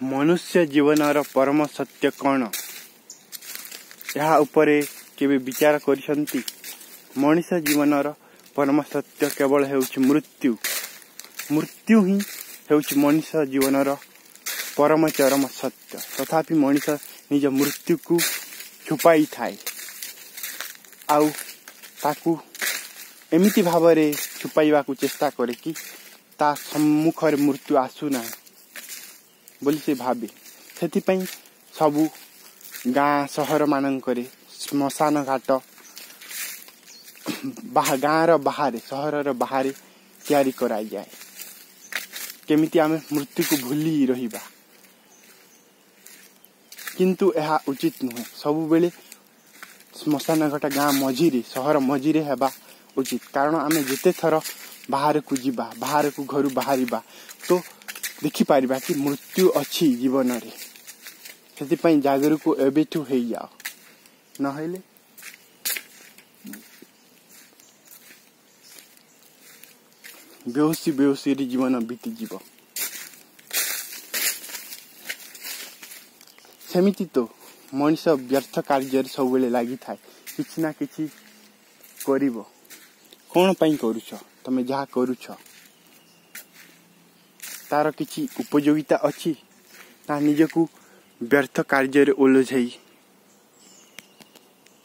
मनुष्य जीवनर परम सत्य कौन यह उपरे केबे विचार करिसंती। मनुष्य जीवनर परम सत्य केवल हेउछि मृत्यु। मृत्यु ही हेउछि मनुष्य जीवनर परम चरम सत्य। तथापि मनुष्य निज मृत्यु को छुपाई थाए आउ ताकू एमिति भावरे छुपाइबा को चेष्टा करे कि ता सम्मुखर मृत्यु आसु ना बोली से भावे। सेथिपई सबु गाँ सहर मानकरे श्मशान घाट गाँर बाहर सहरर बाहर तैयारी कराई जाए केमिति आमे मृत्यु को भूली रहिबा। किंतु यह उचित नुहे। सबु बेले श्मशान घाट गाँ मझिरे सहर मझिरे हेबा उचित। कारण आमे जेते थर बाहर को जीवा बाहर को घर बाहरिबा तो देखि पारिबा कि मृत्यु अछि जीवन रे। सेतिपई जागरूक एबेठु हेई जाओ नहेले बेहोशी बेहोशी रे जीवन बीती जीव। सेमिति तो मनुष्य व्यर्थ कार्य सब बेले लागि थाए किछि ना किछि करिवो। कोन पई करूछ तमे जहा करूछ तार किछि उपयोगिता अछि ना निजकु व्यर्थ कार्य रे ओलझई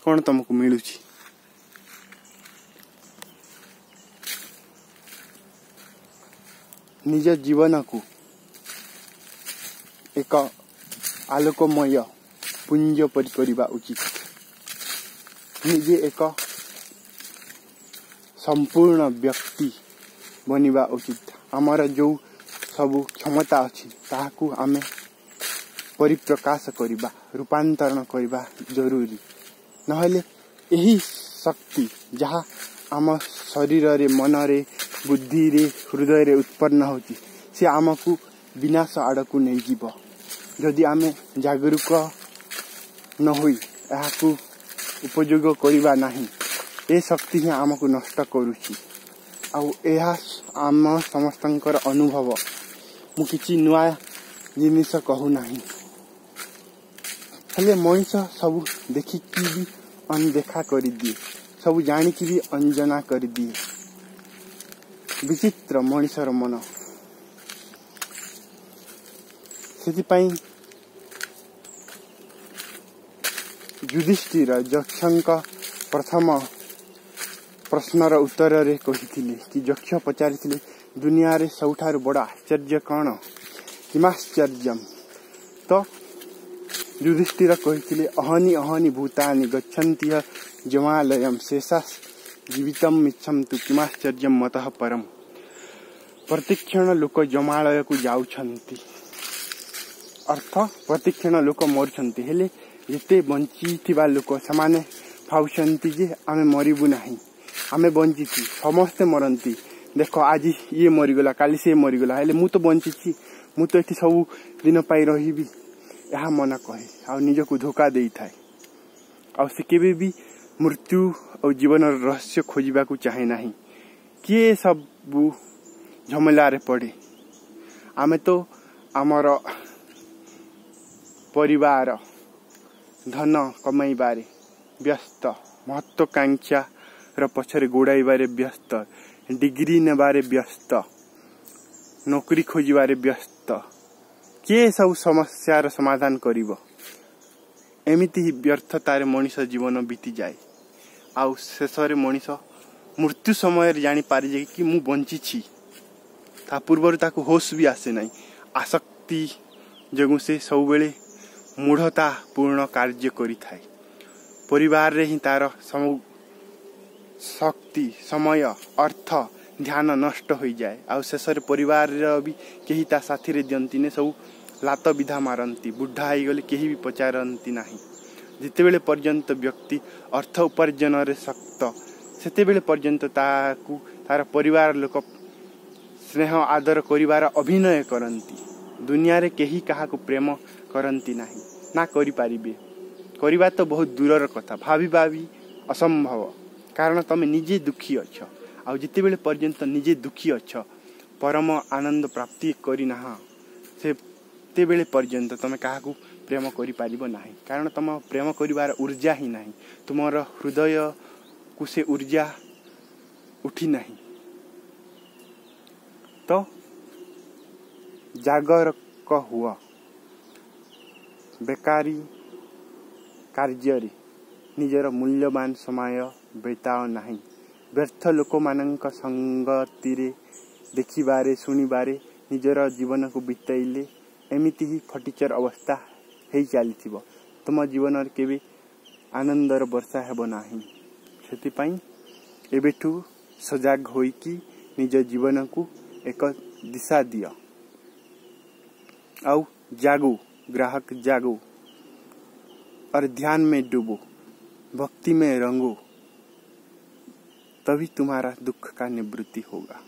कोन तुमको मिलुछि। निज जीवन को एक आलोकमय पुंज परि करिबा उचित। निजे एक संपूर्ण व्यक्ति बनिबा उचित। आमर जो सबु क्षमता अछि ताहाकू आमे परिप्रकाश करिबा रूपांतरण करिबा जरूरी। नहले यही शक्ति जहा आम शरीर रे मन रे बुद्धि रे हृदय रे उत्पन्न होची से आमकू विनाश आड़कू नहीं जीव। जदि आमे जागरूक न होई एहाकू उपयोग करिबा नाही ए शक्ति ही आमको नष्ट करूची। आउ एहा आम समस्तंकर अनुभव मु किछि नुआ जिनिस कहू नाही। हेले मनुष्य सब देखि कि भी अनदेखा कर दिए सब जानी कि भी अंजना कर दिए। विचित्र मनुष्यर मन। सेतिपई युधिष्ठिर यक्षंक प्रथम प्रश्नर उत्तर रे कहिथिले कि यक्ष पचारिथिले दुनिया रे सबठार बड़ा आश्चर्य कौन किमाश्चर्यम। तो युधिष्ठिर कहिथिले अहनि अहनि भूतानि गच्छन्ति जमालयम शेषास जीवितम मिच्छन्तु किमाश्चर्यम मतः परम। प्रतिक्षण लोक जमालय को जाउछन्ति अर्थ प्रतिक्षण लोक मरुछन्ति हेले जेते बंची थिबा लोक समाने भाउछन्ति जे आमे मरिबु नाही आमे बंचिछि समस्ते मरंती। देखो आज ये मरिगला काली से मरिगला हेले मु तो बंचिछि मु तो एठी सब दिन पाई रहिबी यह मन कहे आ निजको धोखा देई थाए। आ से केबे भी मृत्यु और जीवन रहस्य खोजिबा को चाहे नाही। किए सब झमेला रे पड़े। आमे तो आमर परिवार धन कमाइबारे व्यस्त महत्वाकांक्षा र पछरे गोड़ाइबारे व्यस्त डिग्री नेबारे व्यस्त नौकरी खोजिबारे व्यस्त किए सब समस्यार समाधान करिवो। एमिति ही व्यर्थतारे मनुष्य जीवन बीती जाए। आउ शेषरे मनुष्य मृत्यु समय जानी पारि जे कि मु बंचिछि ता पूर्वर ताको होश भी आसे नाही। आसक्ति जगु से सब बेले मूढ़ता पूर्ण कार्य करि थाए। परिवार रे ही तार शक्ति समय अर्थ ध्यान नष्ट हो जाए। आ शेषर परिवार भी केही ता साथी रे दियंती ने सब लात विधा मारंती बुढ़ा हो गले केही भी पचारंती नाही। जिते बेले पर्यंत व्यक्ति अर्थ उपार्जन रे शक्त सेते बेले पर्यंत ताकू तार परिवार लोक स्नेह आदर करिवार अभिनय करंती। दुनिया रे केही काहा को प्रेम करंती नाही ना करि पारिबे। करिबा तो बहुत दूरर कथा भाबीबा भी असंभव। कारण तमे निजे दुखी अछ आ जिते बेले पर्यंत निजे दुखी अछ परम आनंद प्राप्ति करी ना से सेतेबेले पर्यंत तुम क्या प्रेम करि पारिबो नाही, कारण तुम प्रेम करिवार ऊर्जा ही नहीं, तुमर हृदय को से ऊर्जा उठी नहीं। तो जागरूक हुआ, बेकारी कार्य निजर मूल्यवान समय बिताओ नहीं, व्यर्थ लोक मानक संगति देखिबारे सुनिबारे निजर जीवन को बिताइले एमिति ही फटीचर अवस्था हो चली तुम जीवन केबे आनंदर वर्षा हेब नाही। सेतिपाई एबेठू सजाग होइकी निज जीवन को एक दिशा दिया, आउ जागो, ग्राहक जागो और ध्यान में डूबो, भक्ति में रंगो, तभी तुम्हारा दुख का निवृत्ति होगा।